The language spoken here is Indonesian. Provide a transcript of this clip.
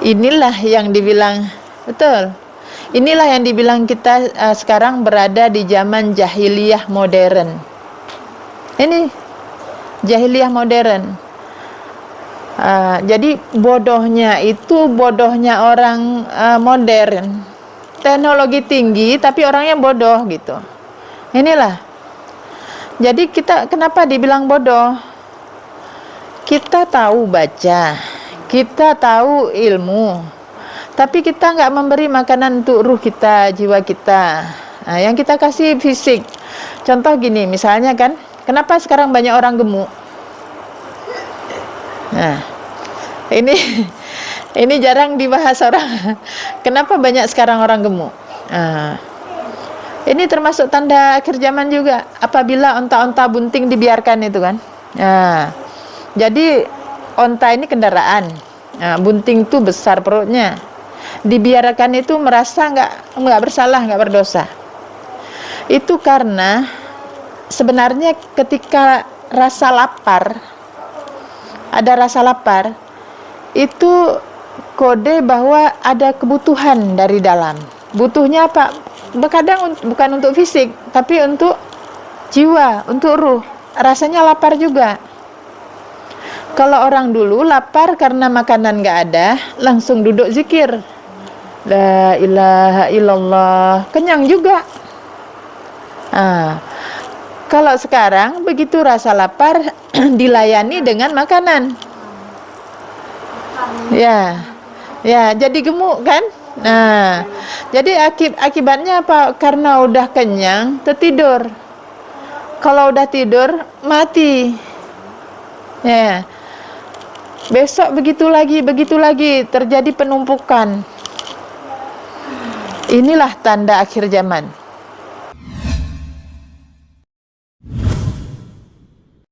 Inilah yang dibilang, betul. Inilah yang dibilang kita sekarang berada di zaman jahiliyah modern. Ini jahiliyah modern. Jadi bodohnya itu bodohnya orang modern. Teknologi tinggi tapi orangnya bodoh gitu. Inilah. Jadi kita kenapa dibilang bodoh? Kita tahu baca, kita tahu ilmu, tapi kita nggak memberi makanan untuk ruh kita, jiwa kita. Nah, yang kita kasih fisik. Contoh gini, misalnya kan, kenapa sekarang banyak orang gemuk? Nah, ini ini jarang dibahas orang. Kenapa banyak sekarang orang gemuk? Nah, ini termasuk tanda akhir zaman juga. Apabila onta-onta bunting dibiarkan itu kan. Nah, jadi onta ini kendaraan. Nah, bunting itu besar perutnya. Dibiarkan itu merasa nggak bersalah, nggak berdosa. Itu karena sebenarnya ketika rasa lapar, ada rasa lapar, itu kode bahwa ada kebutuhan dari dalam. Butuhnya apa? Kadang bukan untuk fisik, tapi untuk jiwa, untuk ruh. Rasanya lapar juga. Kalau orang dulu lapar karena makanan nggak ada, langsung duduk zikir. La ilaha illallah, kenyang juga. Kalau sekarang begitu rasa lapar dilayani dengan makanan. Ya, jadi gemuk kan? Nah, jadi akibatnya apa? Karena udah kenyang, tertidur. Kalau udah tidur, mati. Ya, besok begitu lagi, terjadi penumpukan. Inilah tanda akhir zaman.